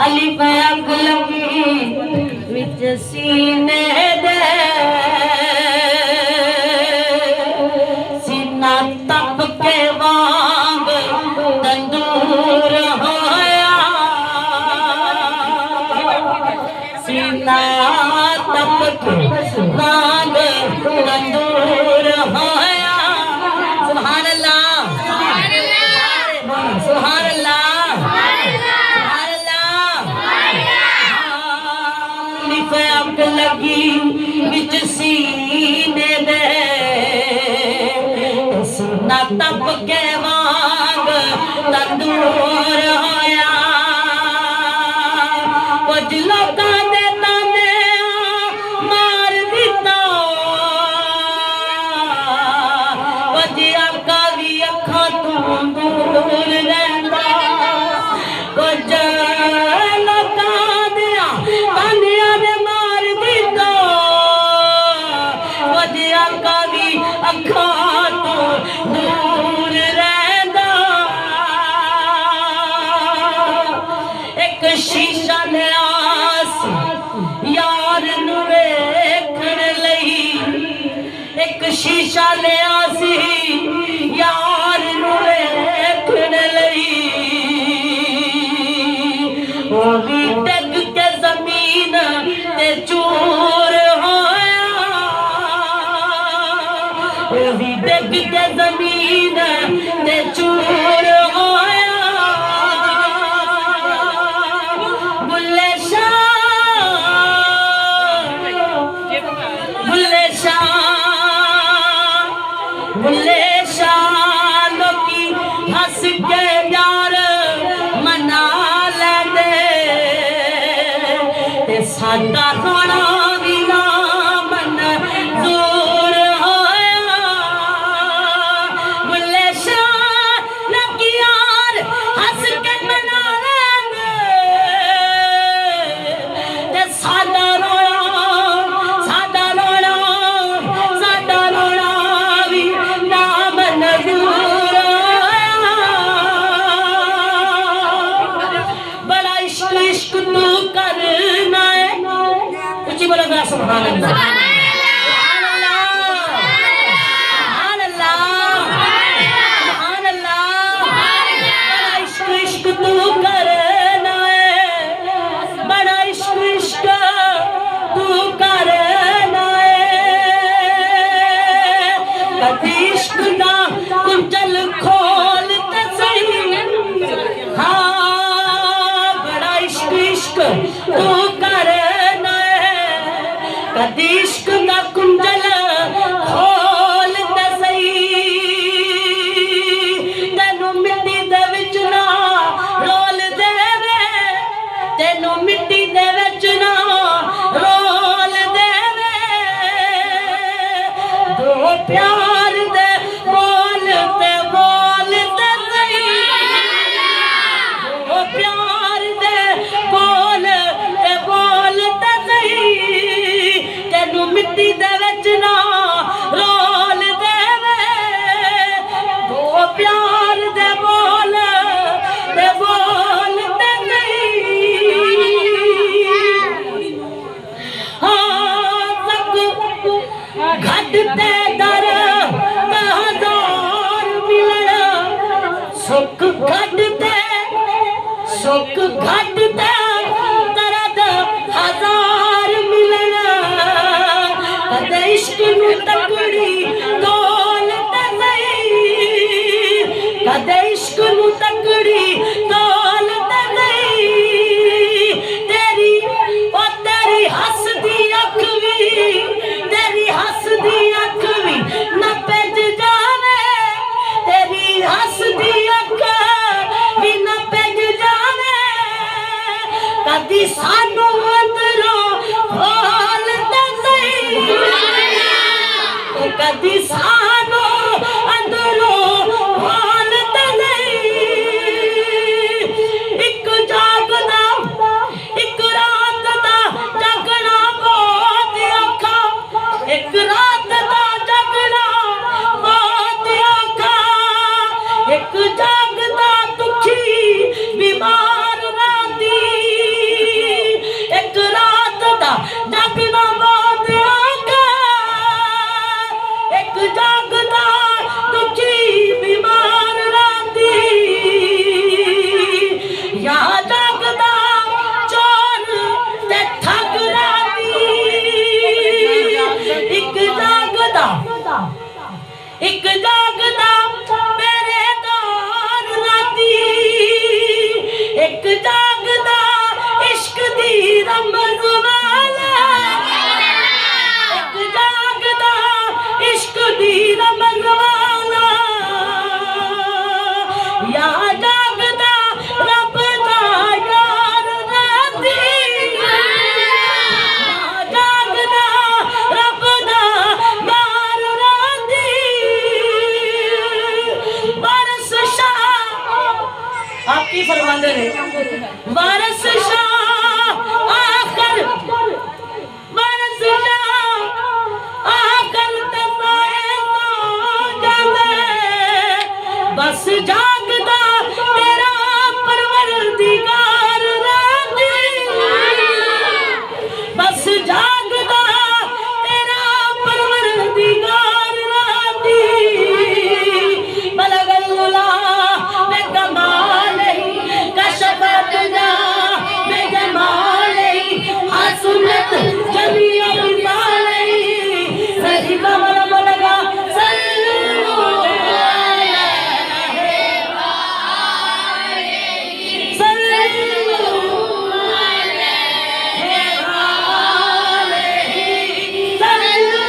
अली पे अग लगी विच सीने दे सीना तप के वांग तंदूर होया सीना तप के वांग तंदूर होया सुभान अल्लाह सुभान अल्लाह अग लगी विच सीने दे सीना तप के वांग तंदूर होया कुछ लोकां दे ताने मार दिता कुछ आका भी अखां तों दूर रहिंदा कुछ शीशा लियास यार नू वेखण लई एक शीशा लियास यार नू वेखण लई ओ भी डग के जमीन ते चूर होया ओ भी डग के जमीन ते चूर होया बुल्ले शाह लोकी हंस के यार मना लेंदे ते साडा रोना भी ना मंजूर होया बुल्ले शाह लोकी यार हंस के मना लेंदे ते साडा इश्क तू करना है ऊंची बोलो जरा सुभान अल्लाह सुभान अल्लाह सुभान अल्लाह इश्क तू करना है बड़ा इश्क तू करना है कभी इश्क दा कुंडल खोल ते सही तू करना कदी इश्क का कुंडल खोल ते सही तेनू मिट्टी दे विच ना रोल देवे तेनू मिट्टी दे विच ना रोल देवे दो प्यार दे बोल ते सही दो प्यार दे बोल ते सही तेनू मिट्टी दे विच ना रोल देवे दो प्यार दे बोल ते सही हाँ तक घट ते दर हजार मिलन सुख घट ते सुख घट ते हजार मिलना कदे इश्क नू तकड़ी दौलत नहीं कदे इश्क नू तकड़ी दौलत नहीं तेरी हसदी अख भी तेरी हसदी अख भी न भज जावे तेरी हसदी अख भी न भज जावे कदी सानू अंदरों खोल ते सही जागदा पहरेदार राती एक जागदा इश्क दी रमज वाला एक जागदा इश्क दी रमज वाला या जागदा रब दा यार राती या जागदा रब दा यार राती वारस शाह आप की फरमाते रहे वारस शाह आकर वारस शाह आकर तसाए तो जाने बस जागदा तेरा परवरदिगार राती बस जागदा तेरा परवरदिगार राती बलगल उला बेकमालही कशफत जा बेजमालही हसनत जमीअ बिसालही सही कमल बलगा सल्लल्लाहु अलैहि सल्लल्लाहु अलैहि सल्लल्लाहु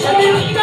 Shut